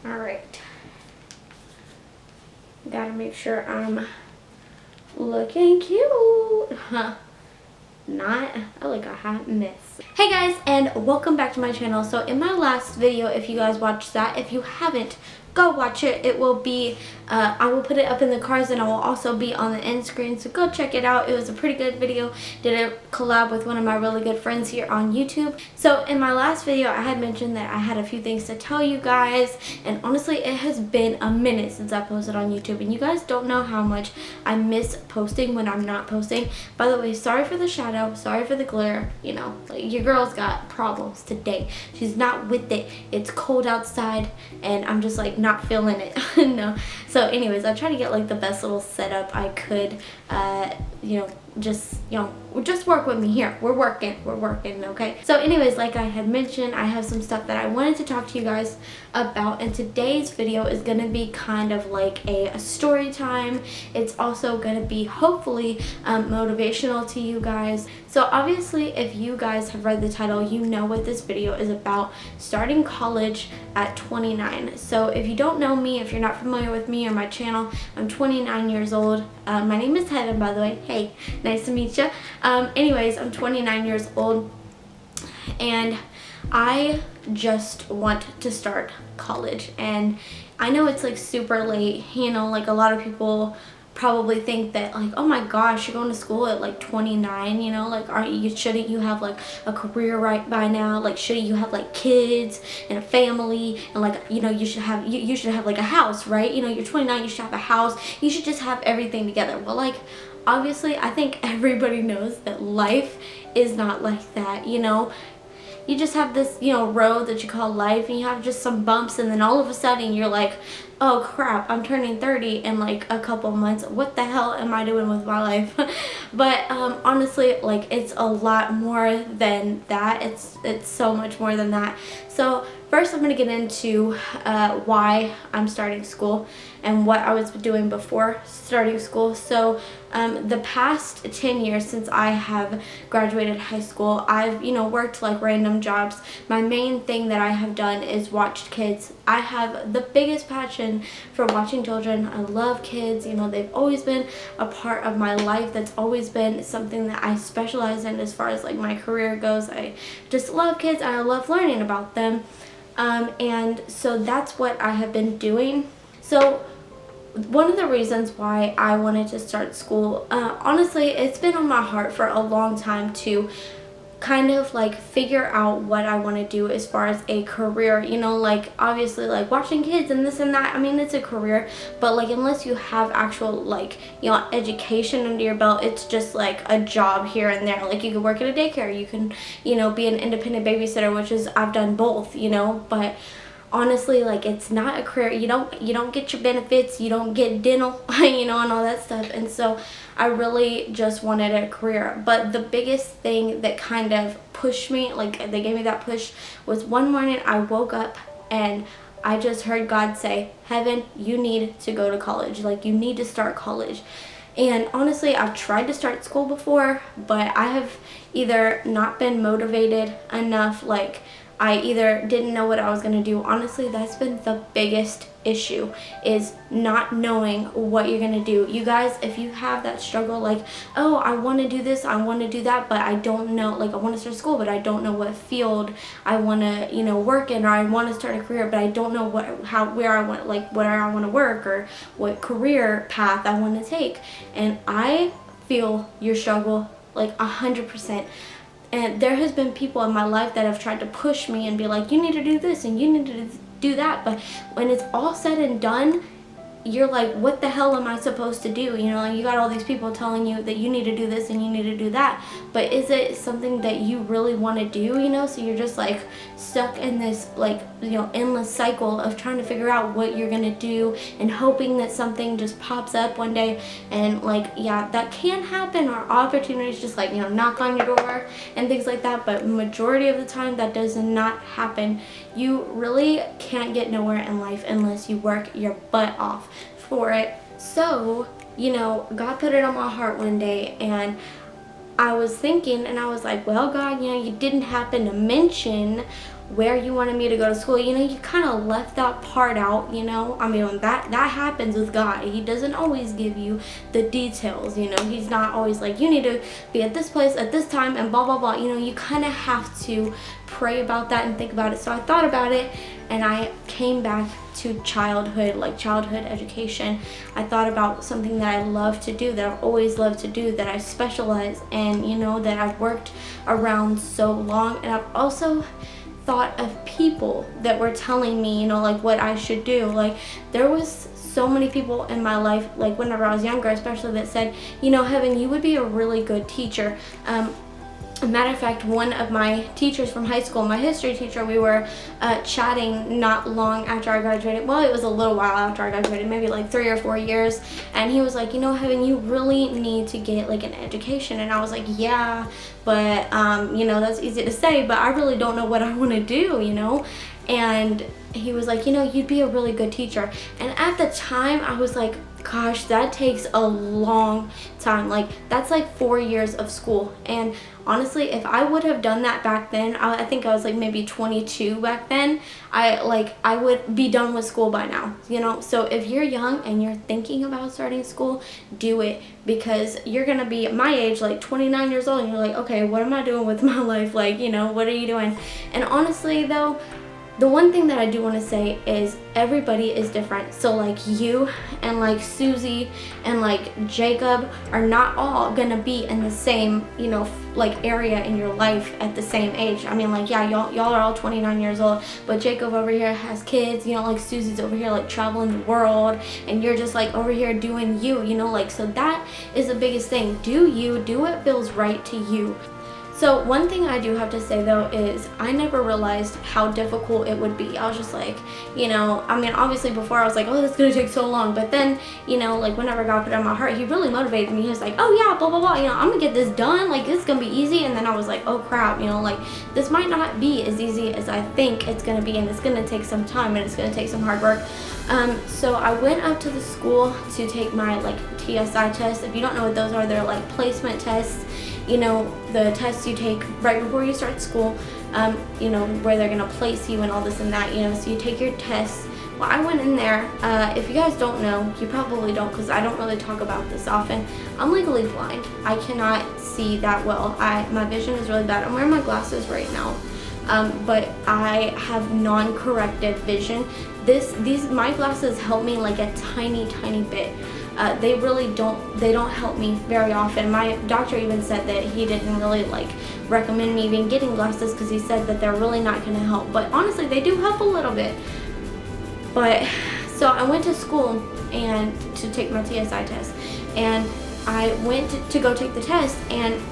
Alright. Gotta make sure I'm looking cute. Huh. Not. I look a hot mess. Hey guys, and welcome back to my channel. So in my last video, if you guys watched that, if you haven't, go watch it. It will be, I will put it up in the cards, and I will also be on the end screen, so go check it out. It was a pretty good video. Did a collab with one of my really good friends here on YouTube. So in my last video, I had mentioned that I had a few things to tell you guys, and honestly, it has been a minute since I posted on YouTube, and you guys don't know how much I miss posting when I'm not posting. By the way, sorry for the shadow, sorry for the glare, you know, like, your girl's got problems today. She's not with it. It's cold outside, and I'm just like not feeling it. No. So anyways, I try to get like the best little setup I could, just work with me here. We're working, okay? So anyways, like I had mentioned, I have some stuff that I wanted to talk to you guys about, and today's video is going to be kind of like a story time. It's also going to be hopefully motivational to you guys. So obviously, if you guys have read the title, you know what this video is about: starting college at 29. So if you don't know me, if you're not familiar with me or my channel, I'm 29 years old. My name is Heaven, by the way. Hey, nice to meet you. Anyways, I'm 29 years old, and I just want to start college. And I know it's like super late, you know, like a lot of people probably think that like, oh my gosh, you're going to school at like 29, you know, like shouldn't you have like a career right by now? Like, shouldn't you have like kids and a family, and like, you know, you should have like a house, right? You know, you're 29, you should have a house, you should just have everything together. Well, like, obviously, I think everybody knows that life is not like that, you know. You just have this, you know, road that you call life, and you have just some bumps, and then all of a sudden you're like, oh crap, I'm turning 30 in like a couple months. What the hell am I doing with my life? But honestly, like, it's a lot more than that. It's so much more than that. So first, I'm going to get into why I'm starting school and what I was doing before starting school. So the past 10 years since I have graduated high school, I've, you know, worked like random jobs. My main thing that I have done is watched kids. I have the biggest passion for watching children. I love kids. You know, they've always been a part of my life. That's always been something that I specialize in as far as like my career goes. I just love kids, and I love learning about them. And so that's what I have been doing. So one of the reasons why I wanted to start school, honestly, it's been on my heart for a long time to kind of like figure out what I want to do as far as a career. You know, like, obviously, like, watching kids and this and that, I mean, it's a career, but like, unless you have actual, like, you know, education under your belt, it's just like a job here and there. Like, you could work at a daycare, you can, you know, be an independent babysitter, which is, I've done both, you know. But honestly, like, it's not a career. You don't get your benefits, you don't get dental, you know, and all that stuff. And so I really just wanted a career. But the biggest thing that kind of pushed me, like, they gave me that push, was one morning I woke up and I just heard God say, Heaven, you need to go to college. Like, you need to start college. And honestly, I've tried to start school before, but I have either not been motivated enough, like, I either didn't know what I was going to do. Honestly, that's been the biggest issue, is not knowing what you're going to do. You guys, if you have that struggle, like, oh, I want to do this, I want to do that, but I don't know, like, I want to start school, but I don't know what field I want to, you know, work in, or I want to start a career, but I don't know where I want to work, or what career path I want to take. And I feel your struggle, like, 100%. And there has been people in my life that have tried to push me and be like, you need to do this and you need to do that. But when it's all said and done, you're like, what the hell am I supposed to do? You know, like, you got all these people telling you that you need to do this and you need to do that. But is it something that you really want to do, you know? So you're just like stuck in this, like, you know, endless cycle of trying to figure out what you're going to do and hoping that something just pops up one day. And like, yeah, that can happen, or opportunities just, like, you know, knock on your door and things like that. But majority of the time that does not happen. You really can't get nowhere in life unless you work your butt off for it. So, you know, God put it on my heart one day, and I was thinking, and I was like, well, God, you know, you didn't happen to mention where you wanted me to go to school. You know, you kind of left that part out, you know. I mean, that happens with God. He doesn't always give you the details, you know. He's not always like, you need to be at this place at this time and blah blah blah. You know, you kind of have to pray about that and think about it. So I thought about it, and I came back to childhood, like childhood education. I thought about something that I love to do, that I've always loved to do, that I specialize in, you know, that I've worked around so long. And I've also thought of people that were telling me, you know, like what I should do. Like there was so many people in my life, like whenever I was younger especially, that said, you know, Heaven, you would be a really good teacher. A matter of fact, one of my teachers from high school, my history teacher, we were chatting not long after I graduated. Well, it was a little while after I graduated, maybe like 3 or 4 years. And he was like, you know, Heaven, you really need to get like an education. And I was like, yeah, but you know, that's easy to say, but I really don't know what I want to do, you know. And he was like, you know, you'd be a really good teacher. And at the time I was like, gosh, that takes a long time. Like that's like 4 years of school. And honestly, if I would have done that back then, I think I was like maybe 22 back then, I would be done with school by now, you know. So if you're young and you're thinking about starting school, do it, because you're gonna be my age, like 29 years old, and you're like, okay, what am I doing with my life? Like, you know, what are you doing? And honestly though, the one thing that I do want to say is everybody is different. So like you and like Susie and like Jacob are not all gonna be in the same, you know, like area in your life at the same age. I mean, like, yeah, y'all are all 29 years old, but Jacob over here has kids, you know, like Susie's over here like traveling the world, and you're just like over here doing you know, like, so that is the biggest thing. Do you, do what feels right to you. So one thing I do have to say though is I never realized how difficult it would be. I was just like, you know, I mean, obviously before I was like, oh, this is gonna take so long, but then, you know, like whenever God put it on my heart, he really motivated me. He was like, oh yeah, blah blah blah, you know, I'm gonna get this done, like this is gonna be easy. And then I was like, oh crap, you know, like this might not be as easy as I think it's gonna be, and it's gonna take some time, and it's gonna take some hard work. So I went up to the school to take my like TSI test. If you don't know what those are, they're like placement tests. You know, the tests you take right before you start school, you know, where they're gonna place you and all this and that, you know, so you take your tests. Well, I went in there, if you guys don't know, you probably don't, because I don't really talk about this often, I'm legally blind. I cannot see that well. My vision is really bad. I'm wearing my glasses right now, but I have non-corrected vision. My glasses help me like a tiny bit. They really don't help me very often. My doctor even said that he didn't really like recommend me even getting glasses, because he said that they're really not going to help, but honestly they do help a little bit. But so I went to school and to take my TSI test, and I went to go take the test, and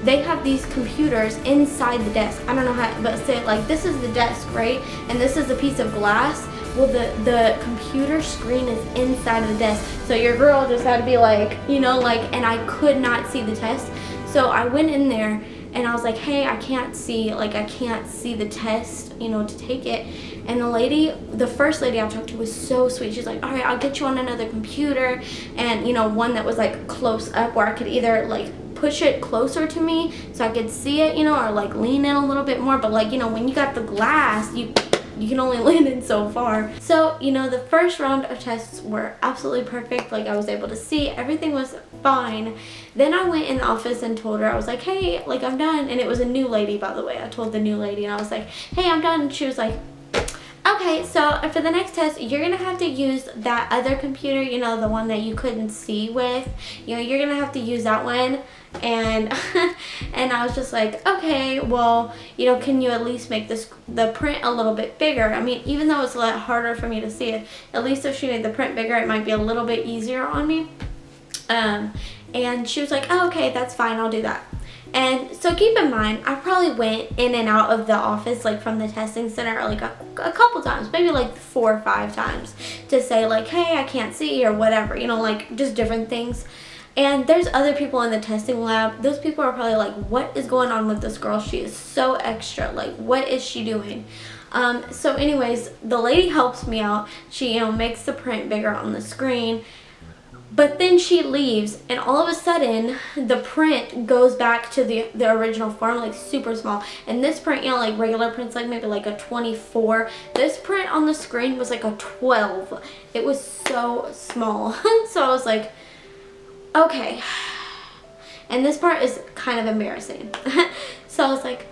they have these computers inside the desk. I don't know how, but say like this is the desk, right? And this is a piece of glass. Well, the computer screen is inside of the desk. So your girl just had to be like, you know, like, and I could not see the test. So I went in there and I was like, hey, I can't see the test, you know, to take it. And the first lady I talked to was so sweet. She's like, all right, I'll get you on another computer, and, you know, one that was like close up where I could either like push it closer to me so I could see it, you know, or like lean in a little bit more. But like, you know, when you got the glass, you can only lean in so far. So, you know, the first round of tests were absolutely perfect. Like I was able to see, everything was fine. Then I went in the office and told her, I was like, hey, like I'm done. And it was a new lady, by the way. I told the new lady and I was like, hey, I'm done. And she was like, okay, so for the next test, you're gonna have to use that other computer, you know, the one that you couldn't see with. You know, you're gonna have to use that one. And and I was just like, okay, well, you know, can you at least make the print a little bit bigger? I mean, even though it's a lot harder for me to see it, at least if she made the print bigger, it might be a little bit easier on me. And she was like, oh, okay, that's fine, I'll do that. And so keep in mind, I probably went in and out of the office, like from the testing center, like a couple times, maybe like 4 or 5 times, to say like, hey, I can't see, or whatever, you know, like just different things. And there's other people in the testing lab. Those people are probably like, what is going on with this girl? She is so extra. Like, what is she doing? So anyways, the lady helps me out. She, you know, makes the print bigger on the screen. But then she leaves, and all of a sudden the print goes back to the original form, like super small. And this print, you know, like regular prints, like maybe like a 24. This print on the screen was like a 12. It was so small. So I was like, okay. And this part is kind of embarrassing. So I was like,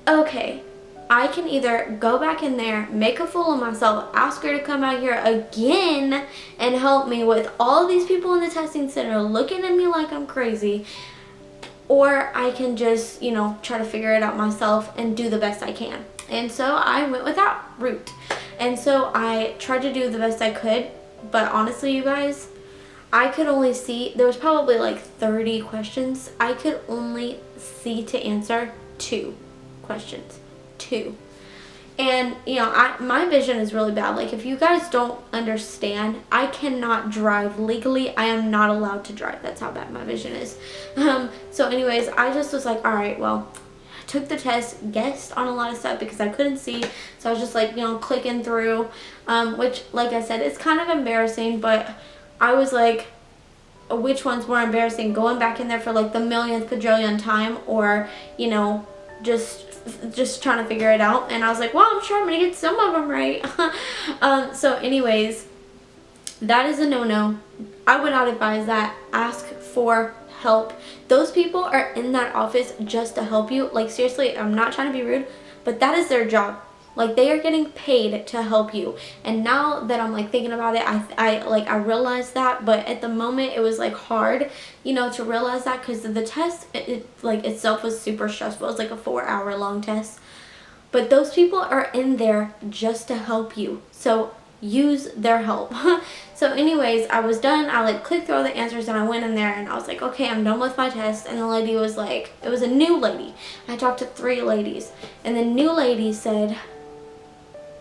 okay, I can either go back in there, make a fool of myself, ask her to come out here again and help me with all these people in the testing center looking at me like I'm crazy, or I can just, you know, try to figure it out myself and do the best I can. And so I went with that route. And so I tried to do the best I could, but honestly, you guys, I could only see, there was probably like 30 questions. I could only see to answer 2 questions. 2. And you know, my vision is really bad. Like, if you guys don't understand, I cannot drive legally. I am not allowed to drive. That's how bad my vision is. So anyways, I just was like, all right, well, I took the test, guessed on a lot of stuff because I couldn't see. So I was just like, you know, clicking through, which, like I said, it's kind of embarrassing, but I was like, which one's more embarrassing, going back in there for like the millionth quadrillion time, or, you know, just trying to figure it out. And I was like, well, I'm sure I'm gonna get some of them right. So anyways, that is a no-no. I would not advise that. Ask for help. Those people are in that office just to help you. Like, seriously, I'm not trying to be rude, but that is their job. Like, they are getting paid to help you. And now that I'm like thinking about it, I realized that, but at the moment it was like hard, you know, to realize that, because the test like itself was super stressful. It was like a 4-hour long test. But those people are in there just to help you. So use their help. So anyways, I was done. I like clicked through all the answers and I went in there and I was like, okay, I'm done with my test. And the lady was like, it was a new lady. I talked to 3 ladies, and the new lady said,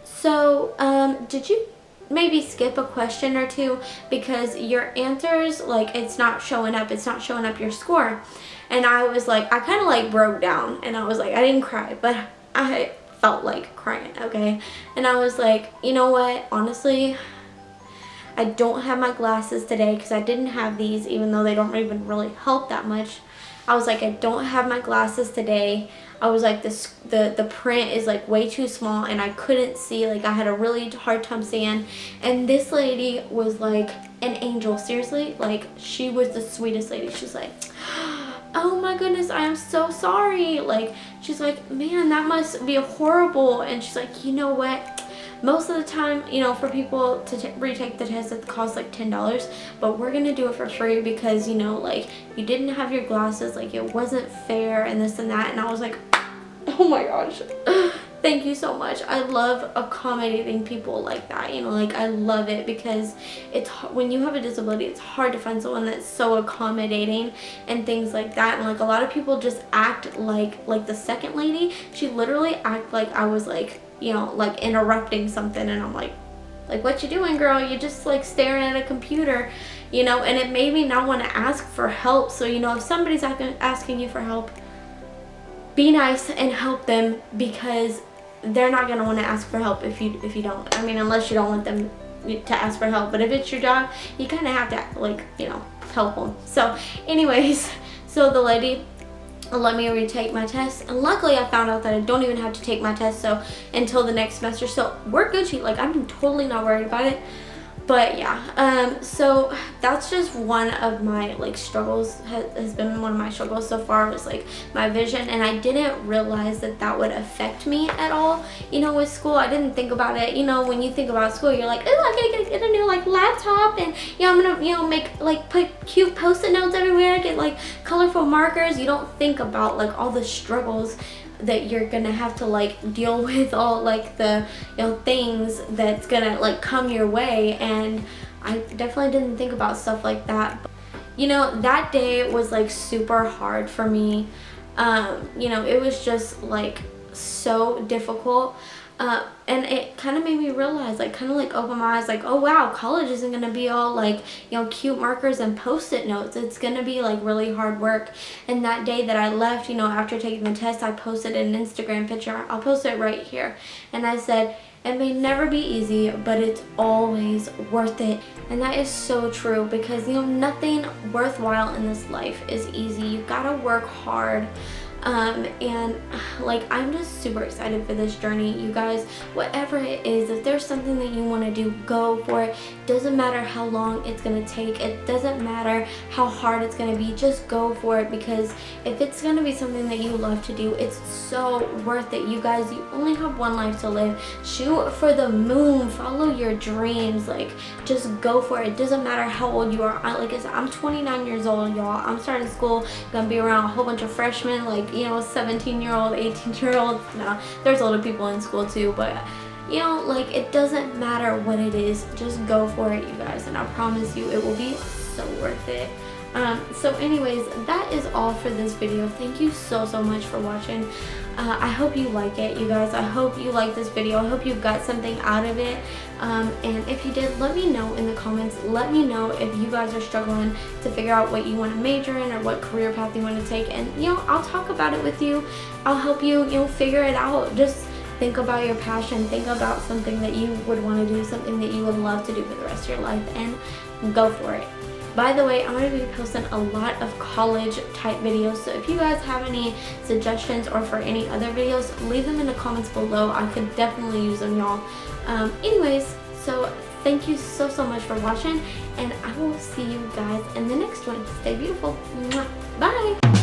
so, did you maybe skip a question or 2 because your answers, like, it's not showing up your score? And I was like, I kind of like broke down, and I was like, I didn't cry, but I felt like crying, okay? And I was like, you know what, honestly, I don't have my glasses today because I didn't have these, even though they don't even really help that much. I was like, I don't have my glasses today. I was like, the print is like way too small and I couldn't see. Like, I had a really hard time seeing. And this lady was like an angel, seriously. Like, she was the sweetest lady. She's like, oh my goodness, I am so sorry. Like, she's like, man, that must be horrible. And she's like, you know what? Most of the time, you know, for people to retake the test, it costs like $10, but we're gonna do it for free because, you know, like, you didn't have your glasses, like, it wasn't fair and this and that. And I was like, oh my gosh, thank you so much. I love accommodating people like that, you know, like, I love it because it's, when you have a disability, it's hard to find someone that's so accommodating and things like that. And like, a lot of people just act like the second lady, she literally acted like I was like, you know, like interrupting something, and I'm like, what you doing, girl? You just like staring at a computer, you know? And it made me not want to ask for help. So, you know, if somebody's asking you for help, be nice and help them, because they're not going to want to ask for help if you don't. I mean, unless you don't want them to ask for help. But if it's your job, you kind of have to, like, you know, help them. So anyways, so the lady let me retake my test, and luckily I found out that I don't even have to take my test until the next semester, so we're Gucci. Like, I'm totally not worried about it. But yeah, so that's just one of my like struggles, has been one of my struggles so far, was like my vision. And I didn't realize that would affect me at all, you know, with school. I didn't think about it. You know, when you think about school, you're like, oh, I'm gonna get a new like laptop, and you know, I'm gonna, you know, make like put cute post-it notes everywhere, get like colorful markers. You don't think about like all the struggles that you're gonna have to like deal with, all like the, you know, things that's gonna like come your way. And I definitely didn't think about stuff like that. But, you know, that day was like super hard for me. You know, it was just like so difficult. And it kind of made me realize, like, kind of like open my eyes, like, oh wow, college isn't going to be all like, you know, cute markers and post-it notes. It's going to be like really hard work. And that day that I left, you know, after taking the test, I posted an Instagram picture. I'll post it right here. And I said, It may never be easy, but it's always worth it. And that is so true, because you know, nothing worthwhile in this life is easy. You gotta work hard. And like, I'm just super excited for this journey, you guys. Whatever it is, if there's something that you want to do, go for it. Doesn't matter how long it's gonna take, it doesn't matter how hard it's gonna be, just go for it, because if it's gonna be something that you love to do, it's so worth it, you guys. You only have one life to live. Shoot for the moon, follow your dreams, like, just go for it. It doesn't matter how old you are. Like I said, I'm 29 years old, y'all. I'm starting school, gonna be around a whole bunch of freshmen, like, you know, 17-year-old, 18-year-old. No, there's older people in school too, but you know, like, it doesn't matter what it is, just go for it, you guys, and I promise you it will be so worth it. So anyways, that is all for this video. Thank you so much for watching. I hope you like it, you guys. I hope you like this video. I hope you got something out of it. And if you did, let me know in the comments. Let me know if you guys are struggling to figure out what you want to major in or what career path you want to take. And you know, I'll talk about it with you. I'll help you, you know, figure it out. Just think about your passion. Think about something that you would want to do, something that you would love to do for the rest of your life, and go for it. By the way, I'm going to be posting a lot of college type videos, so if you guys have any suggestions or for any other videos, leave them in the comments below. I could definitely use them, y'all. Anyways, so thank you so much for watching, and I will see you guys in the next one. Stay beautiful. Mwah. Bye.